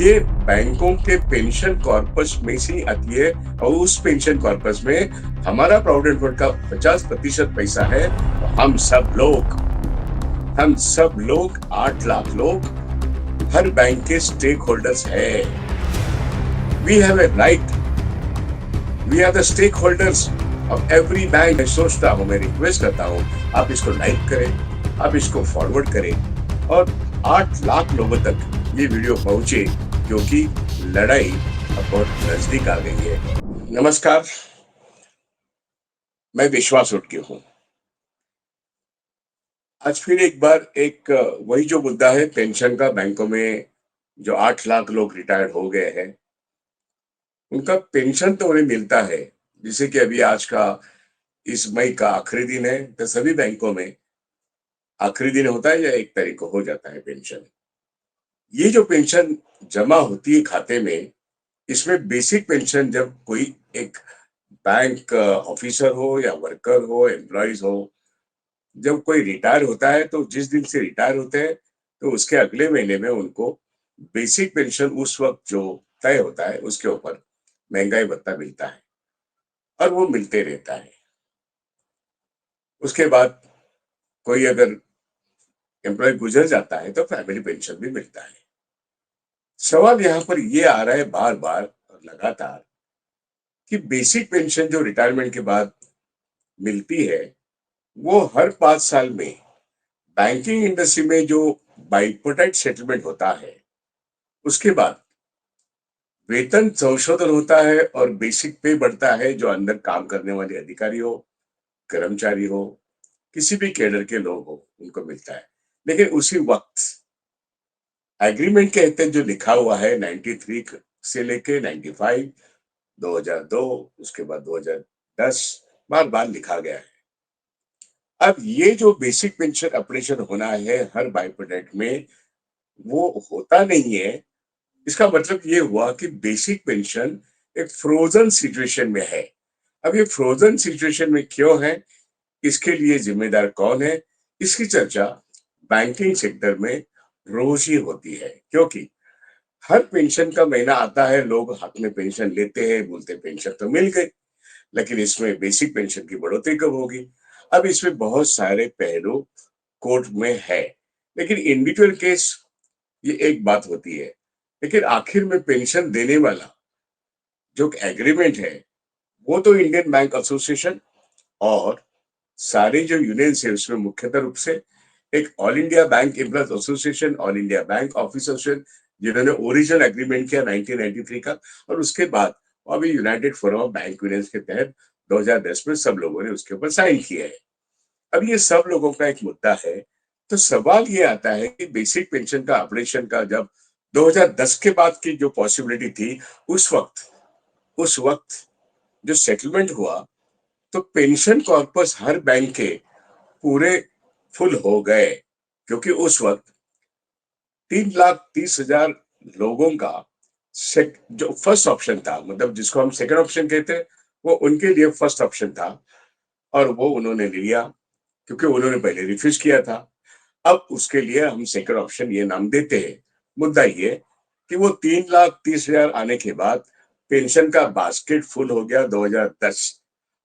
ये बैंकों के पेंशन कॉर्पस में से ही आती है और उस पेंशन कॉर्पस में हमारा प्रोविडेंट फंड का 50% पैसा है। तो हम सब लोग 8 लाख लोग हर बैंक के स्टेक होल्डर्स है। We have a right, we are the stake holders of every bank. मैं सोचता हूं, मैं रिक्वेस्ट करता हूं, आप इसको लाइक करें, आप इसको फॉरवर्ड करें और 8 लाख लोगों तक ये वीडियो पहुंचे, क्योंकि लड़ाई अब बहुत नजदीक आ गई है। नमस्कार, मैं विश्वास उटके हूं। आज फिर एक बार वही जो मुद्दा है पेंशन का। बैंकों में जो 8 लाख लोग रिटायर्ड हो गए हैं, उनका पेंशन तो उन्हें मिलता है। जैसे कि अभी आज का इस मई का आखिरी दिन है, तो सभी बैंकों में आखिरी दिन होता है या 1 तारीख को हो जाता है पेंशन। ये जो पेंशन जमा होती है खाते में, इसमें बेसिक पेंशन जब कोई एक बैंक ऑफिसर हो या वर्कर हो, एम्प्लॉइज हो, जब कोई रिटायर होता है तो जिस दिन से रिटायर होते हैं तो उसके अगले महीने में उनको बेसिक पेंशन उस वक्त जो तय होता है उसके ऊपर महंगाई भत्ता मिलता है और वो मिलते रहता है। उसके बाद कोई अगर एम्प्लॉय गुजर जाता है तो फैमिली पेंशन भी मिलता है। सवाल यहाँ पर ये आ रहा है बार बार और लगातार कि बेसिक पेंशन जो रिटायरमेंट के बाद मिलती है, वो हर 5 साल में बैंकिंग इंडस्ट्री में जो बाइपोटेट सेटलमेंट होता है, उसके बाद वेतन संशोधन होता है और बेसिक पे बढ़ता है। जो अंदर काम करने वाले अधिकारी हो, कर्मचारी हो, किसी भी कैडर के लोग हो, उनको मिलता है। लेकिन उसी वक्त एग्रीमेंट के तहत जो लिखा हुआ है 93 से लेके 95, 2002, उसके बाद 2010, बार बार लिखा गया है। अब ये जो बेसिक पेंशन अपडेशन होना है हर बाइपोटेट में, वो होता नहीं है। इसका मतलब ये हुआ कि बेसिक पेंशन एक फ्रोजन सिचुएशन में है। अब ये फ्रोजन सिचुएशन में क्यों है, इसके लिए जिम्मेदार कौन है, इसकी चर्चा बैंकिंग सेक्टर में रोज ही होती है। क्योंकि हर पेंशन का महीना आता है, लोग हाथ में पेंशन लेते हैं, बोलते पेंशन तो मिल गई, लेकिन इसमें बेसिक पेंशन की बढ़ोतरी कब होगी। अब इसमें बहुत सारे पहलू कोर्ट में है, लेकिन इंडिविजुअल केस ये एक बात होती है। लेकिन आखिर में पेंशन देने वाला जो एग्रीमेंट है, वो तो इंडियन बैंक एसोसिएशन और सारे जो यूनियंस है उसमें मुख्यतः रूप से एक all India bank employees association, all India bank office association, जिन्होंने ओरिजिनल एग्रीमेंट किया 1993 का, और उसके बाद अभी United forum of bank unions के तहत 2010 में सब लोगों ने उसके ऊपर साइन किया है। अब ये सब लोगों का एक मुद्दा है। तो सवाल ये आता है कि बेसिक पेंशन का ऑपरेशन का जब 2010 के बाद की जो पॉसिबिलिटी थी, उस वक्त जो सेटलमेंट हुआ, तो पेंशन कॉर्पस हर बैंक के पूरे फुल हो गए, क्योंकि उस वक्त 3,30,000 लोगों का जो फर्स्ट ऑप्शन था, मतलब जिसको हम सेकंड ऑप्शन कहते हैं, वो उनके लिए फर्स्ट ऑप्शन था और वो उन्होंने लिया, क्योंकि उन्होंने पहले रिफ्यूज किया था। अब उसके लिए हम सेकंड ऑप्शन ये नाम देते हैं। मुद्दा ये कि वो 3,30,000 आने के बाद पेंशन का बास्केट फुल हो गया 2010।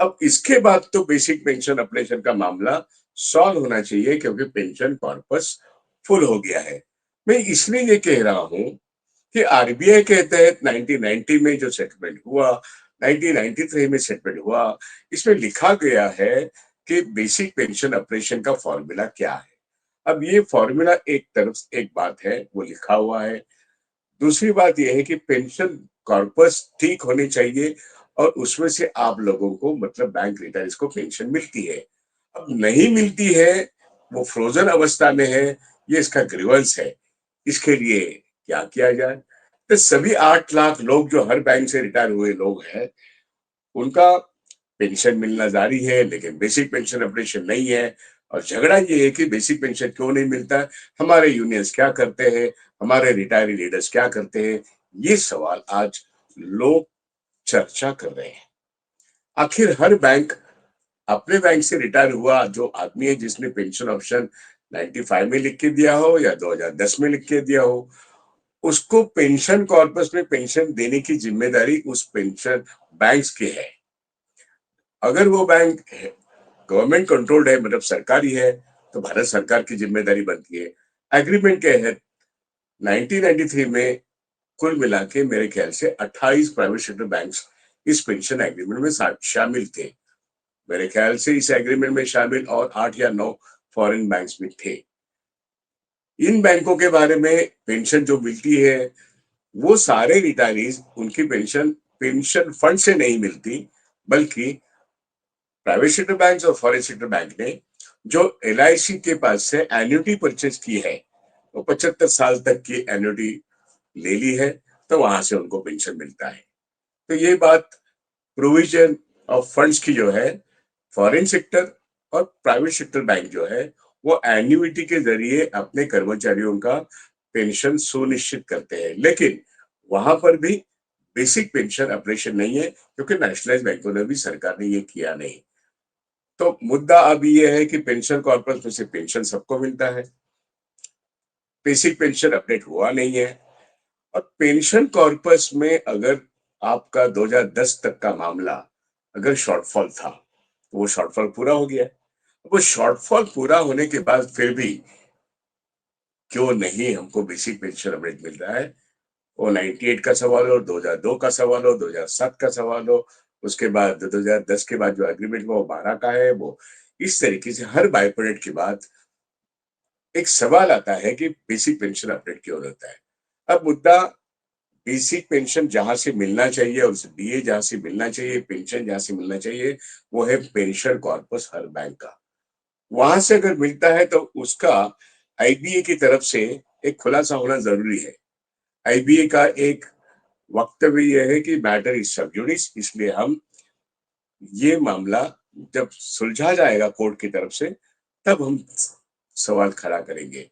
अब इसके बाद तो बेसिक पेंशन ऑपरेशन का मामला सॉल्व होना चाहिए, क्योंकि पेंशन कॉर्पस फुल हो गया है। मैं इसलिए ये कह रहा हूं कि आरबीआई के तहत 1990 में जो सेटलमेंट हुआ, 1993 में सेटलमेंट हुआ, इसमें लिखा गया है कि बेसिक पेंशन ऑपरेशन का फॉर्मूला क्या है। अब ये फॉर्मूला एक तरफ एक बात है, वो लिखा हुआ है। दूसरी बात यह है कि पेंशन कॉर्पस ठीक होनी चाहिए और उसमें से आप लोगों को, मतलब बैंक रिटायर्स को पेंशन मिलती है। अब नहीं मिलती है, वो फ्रोजन अवस्था में है, ये इसका ग्रीवेंस है। इसके लिए क्या किया जाए? तो सभी 8 लाख लोग जो हर बैंक से रिटायर हुए लोग हैं, उनका पेंशन मिलना जारी है, लेकिन बेसिक पेंशन ऑपरेशन नहीं है। और झगड़ा ये है कि बेसिक पेंशन क्यों नहीं मिलता है, हमारे यूनियंस क्या करते हैं, हमारे रिटायरी लीडर्स क्या करते हैं, ये सवाल आज लोग चर्चा कर रहे हैं। आखिर हर बैंक अपने बैंक से रिटायर हुआ जो आदमी है, जिसने पेंशन ऑप्शन 95 में लिख के दिया हो या 2010 में लिख के दिया हो, उसको पेंशन कॉर्पस में पेंशन देने की जिम्मेदारी उस पेंशन बैंक्स की है। अगर वो बैंक गवर्नमेंट कंट्रोल्ड है, मतलब सरकारी है, तो भारत सरकार की जिम्मेदारी बनती है। एग्रीमेंट के है 1993 में कुल मिला के मेरे ख्याल से 28 प्राइवेट सेक्टर बैंक्स इस पेंशन एग्रीमेंट में शामिल थे। मेरे ख्याल से इस एग्रीमेंट में शामिल और 8 या 9 फॉरेन बैंक्स भी थे। इन बैंकों के बारे में पेंशन जो मिलती है, वो सारे रिटायरीज उनकी पेंशन पेंशन फंड से नहीं मिलती, बल्कि प्राइवेट सेक्टर बैंक और फॉरेन सेक्टर बैंक ने जो LIC के पास से एन्युटी परचेज की है, वो 75 साल तक की एन्युटी ले ली है, तो वहां से उनको पेंशन मिलता है। तो ये बात प्रोविजन ऑफ फंड्स की जो है, फॉरेन सेक्टर और प्राइवेट सेक्टर बैंक जो है, वो एन्युटी के जरिए अपने कर्मचारियों का पेंशन सुनिश्चित करते हैं। लेकिन वहां पर भी बेसिक पेंशन ऑपरेशन नहीं है, क्योंकि नेशनलाइज बैंकों ने भी, सरकार ने ये किया नहीं। तो मुद्दा अब ये है कि पेंशन कॉर्पस में से पेंशन सबको मिलता है, बेसिक पेंशन अपडेट हुआ नहीं है। और पेंशन कॉर्पस में अगर आपका 2010 तक का मामला अगर शॉर्टफॉल था, तो वो शॉर्टफॉल पूरा हो गया। वो शॉर्टफॉल पूरा होने के बाद फिर भी क्यों नहीं हमको बेसिक पेंशन अपडेट मिल रहा है, वो 98 का सवाल हो, 2002 का सवाल हो, 2007 का सवाल हो, उसके बाद 2010 के बाद जो एग्रीमेंट वो 12 का है, वो इस तरीके से हर बाइपोरेट के बाद एक सवाल आता है कि बेसिक पेंशन अपडेट क्यों होता है। अब मुद्दा बेसिक पेंशन जहां से मिलना चाहिए और डीए जहां से मिलना चाहिए, पेंशन जहां से मिलना चाहिए, वो है पेंशन कॉर्पस हर बैंक का। वहां से अगर मिलता है तो उसका IBA की तरफ से एक खुलासा होना जरूरी है। IBA का एक वक्तव्य यह है कि मैटर इज सब जुडिस, इसलिए हम ये मामला जब सुलझा जाएगा कोर्ट की तरफ से, तब हम सवाल खड़ा करेंगे।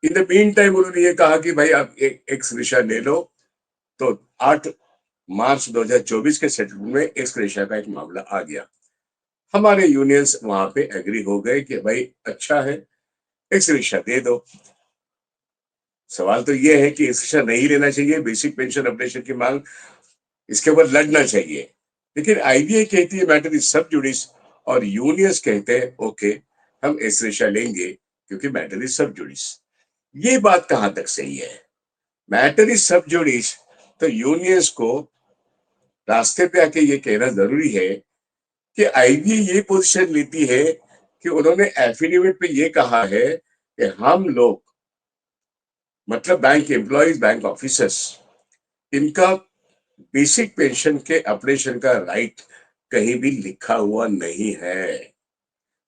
इन द मीन टाइम उन्होंने ये कहा कि भाई आप एक एक्स विषय ले लो, तो 8 मार्च 2024 के सेटलमेंट में एक्स ग्रेशिया का एक मामला आ गया। हमारे यूनियंस वहां पे एग्री हो गए कि भाई अच्छा है, एक्स ग्रेशिया दे दो। सवाल तो ये है कि एक्स ग्रेशिया नहीं लेना चाहिए, बेसिक पेंशन अपडेशन की मांग, इसके ऊपर लड़ना चाहिए। लेकिन IBA कहती है मैटर इज सब जुडिस, और यूनियंस कहते हैं ओके, हम एक्स ग्रेशिया लेंगे क्योंकि मैटर इज सब जुडिस। ये बात कहां तक सही है? मैटर इज सब जुडिस, तो यूनियंस को रास्ते पे आके ये कहना जरूरी है कि IBA ये पोजीशन लेती है कि उन्होंने एफिडेविट पे ये कहा है कि हम लोग, मतलब बैंक एम्प्लॉयज, बैंक ऑफिसर्स, इनका बेसिक पेंशन के अपडेशन का राइट कहीं भी लिखा हुआ नहीं है।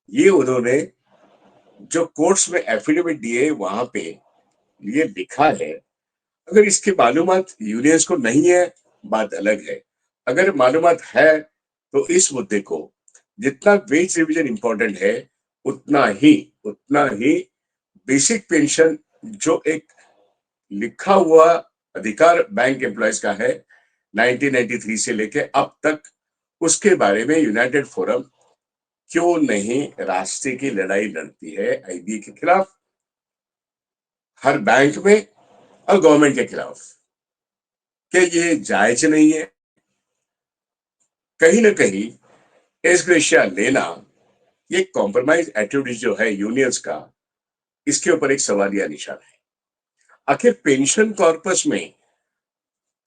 ये उन्होंने जो कोर्ट्स में एफिडेविट दिए वहां पे ये लिखा है। अगर इसकी मालूमात यूनियंस को नहीं है, बात अलग है। अगर मालूमात है, तो इस मुद्दे को जितना वेज रिवीजन इंपॉर्टेंट है, उतना ही बेसिक पेंशन, जो एक लिखा हुआ अधिकार बैंक एम्प्लॉयज का है 1993 से लेके अब तक, उसके बारे में यूनाइटेड फोरम क्यों नहीं रास्ते की लड़ाई लड़ती है IBA के खिलाफ, हर बैंक में, और गवर्नमेंट के खिलाफ? क्या ये जायज नहीं है? कहीं ना कहीं एस ग्रेशिया लेना, ये कॉम्प्रोमाइज एटीट्यूड जो है यूनियंस का, इसके ऊपर एक सवालिया निशान है। आखिर पेंशन कॉर्पस में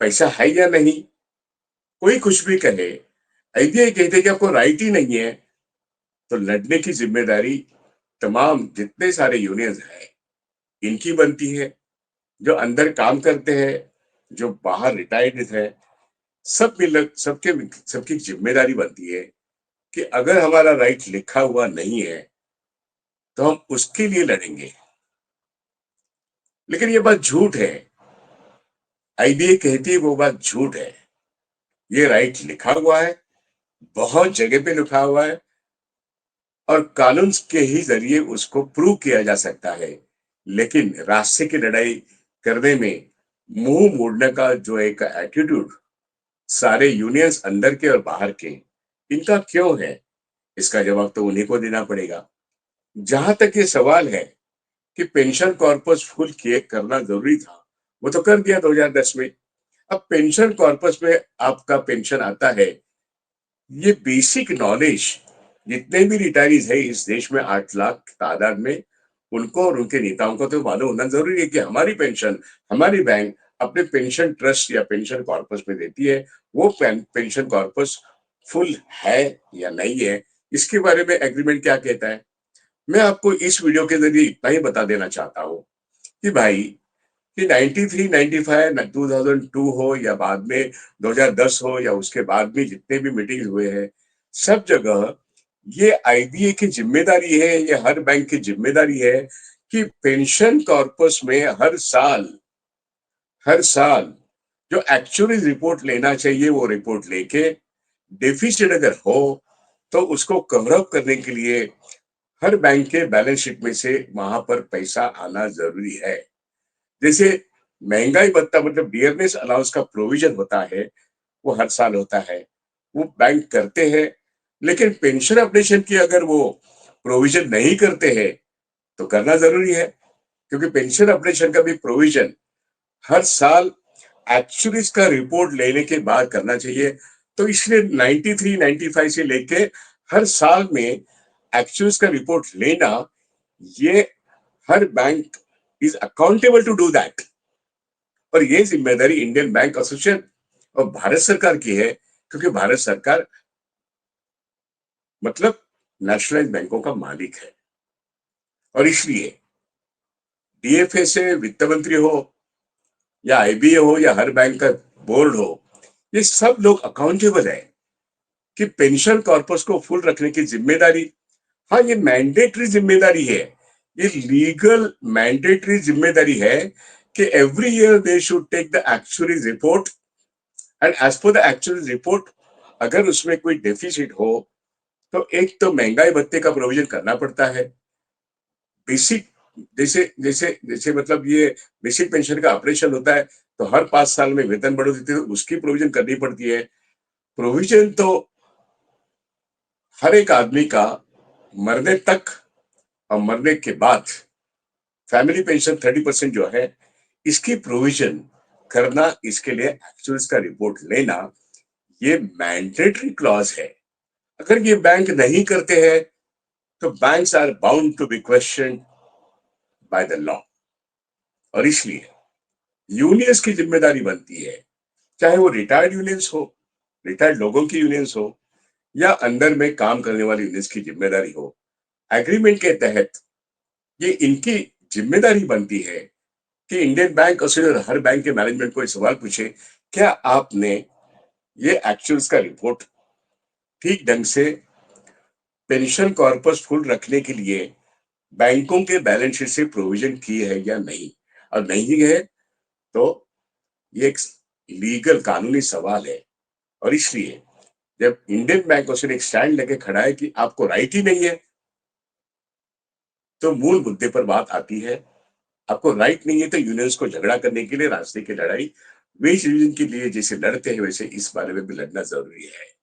पैसा है या नहीं, कोई कुछ भी कहे, IBA कहते कि आपको राइट ही नहीं है, तो लड़ने की जिम्मेदारी तमाम जितने सारे यूनियंस हैं इनकी बनती है। जो अंदर काम करते हैं, जो बाहर रिटायर्ड है, सब मिल सबके सबकी जिम्मेदारी बनती है कि अगर हमारा राइट लिखा हुआ नहीं है, तो हम उसके लिए लड़ेंगे। लेकिन ये बात झूठ है, IBA कहती है वो बात झूठ है। ये राइट लिखा हुआ है, बहुत जगह पे लिखा हुआ है, और कानून के ही जरिए उसको प्रूव किया जा सकता है। लेकिन रास्ते की लड़ाई करने में मुंह मोड़ने का जो एक एटीट्यूड सारे यूनियंस अंदर के और बाहर के, इनका क्यों है, इसका जवाब तो उन्हीं को देना पड़ेगा। जहां तक ये सवाल है कि पेंशन कॉर्पस फुल किए करना जरूरी था, वो तो कर दिया 2010 में। अब पेंशन कॉर्पस में आपका पेंशन आता है, ये बेसिक नॉलेज जितने भी रिटायरीज है इस देश में 8 लाख तादाद में, उनको और उनके नेताओं को तो मालूम होना जरूरी है कि हमारी पेंशन हमारी बैंक अपने पेंशन ट्रस्ट या पेंशन कॉर्पस में देती है। वो पेंशन कॉर्पस फुल है या नहीं है, इसके बारे में एग्रीमेंट क्या कहता है। मैं आपको इस वीडियो के जरिए इतना ही बता देना चाहता हूँ कि भाई कि 93, 95, 2002 हो या बाद में 2010 हो या उसके बाद में जितने भी मीटिंग हुए हैं, सब जगह ये आईबीए की जिम्मेदारी है, ये हर बैंक की जिम्मेदारी है कि पेंशन कॉर्पस में हर साल जो एक्चुअली रिपोर्ट लेना चाहिए वो रिपोर्ट लेके, डेफिसिट अगर हो तो उसको कवर अप करने के लिए हर बैंक के बैलेंस शीट में से वहां पर पैसा आना जरूरी है। जैसे महंगाई भत्ता मतलब डियरनेस अलाउंस का प्रोविजन होता है, वो हर साल होता है, वो बैंक करते हैं। लेकिन पेंशन अपडेशन की अगर वो प्रोविजन नहीं करते हैं तो करना जरूरी है, क्योंकि पेंशन अपडेशन का भी प्रोविजन हर साल एक्चुअलीज का रिपोर्ट लेने के बाद करना चाहिए। तो इसलिए 93, 95 से लेके हर साल में एक्चुअलीज का रिपोर्ट लेना, ये हर bank is accountable to do that. और ये जिम्मेदारी इंडियन बैंक एसोसिएशन और भारत सरकार की है, क्योंकि भारत सरकार मतलब नेशनलाइज बैंकों का मालिक है। और इसलिए डीएफए से वित्त मंत्री हो या आईबीए हो या हर बैंक का बोर्ड हो, ये सब लोग अकाउंटेबल है कि पेंशन कॉर्पस को फुल रखने की जिम्मेदारी, हाँ ये मैंडेटरी जिम्मेदारी है, ये लीगल मैंडेटरी जिम्मेदारी है कि every year they should take the actually report, and as per the actual report अगर उसमें कोई डेफिसिट हो तो एक तो महंगाई भत्ते का प्रोविजन करना पड़ता है। बेसिक जैसे जैसे जैसे मतलब ये बेसिक पेंशन का ऑपरेशन होता है, तो हर 5 साल में वेतन बढ़ोतरी तो उसकी प्रोविजन करनी पड़ती है। प्रोविजन तो हर एक आदमी का मरने तक और मरने के बाद फैमिली पेंशन 30% जो है, इसकी प्रोविजन करना, इसके लिए एक्चुअल्स का रिपोर्ट लेना, ये मैंडेटरी क्लॉज है। अगर ये बैंक नहीं करते हैं तो banks are bound to be question by the law. और इसलिए यूनियंस की जिम्मेदारी बनती है, चाहे वो रिटायर्ड यूनियंस हो, रिटायर्ड लोगों की यूनियंस हो या अंदर में काम करने वाली यूनियंस की जिम्मेदारी हो, एग्रीमेंट के तहत ये इनकी जिम्मेदारी बनती है कि इंडियन बैंक और हर बैंक के मैनेजमेंट को एक सवाल पूछे, क्या आपने ये एक्चुअल्स का रिपोर्ट ठीक ढंग से पेंशन कॉर्पस फुल रखने के लिए बैंकों के बैलेंस शीट से प्रोविजन की है या नहीं। और नहीं है तो ये एक लीगल कानूनी सवाल है। और इसलिए जब इंडियन बैंक एक स्टैंड लेके खड़ा है कि आपको राइट ही नहीं है, तो मूल मुद्दे पर बात आती है। आपको राइट नहीं है तो यूनियंस को झगड़ा करने के लिए रास्ते की लड़ाई वेज रीजन के लिए जैसे लड़ते हैं, वैसे इस बारे में भी लड़ना जरूरी है।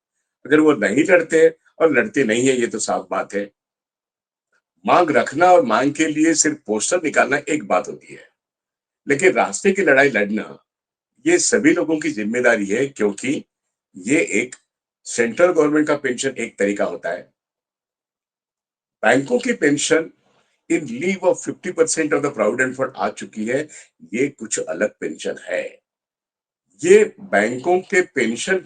अगर वो नहीं लड़ते और लड़ते नहीं है, ये तो साफ बात है। मांग रखना और मांग के लिए सिर्फ पोस्टर निकालना एक बात होती है, लेकिन रास्ते की लड़ाई लड़ना ये सभी लोगों की जिम्मेदारी है, क्योंकि ये एक सेंट्रल गवर्नमेंट का पेंशन एक तरीका होता है। बैंकों की pension in lieu of 50% of the provident fund आ चुकी है, ये कुछ अलग पेंशन है। ये बैंकों के पेंशन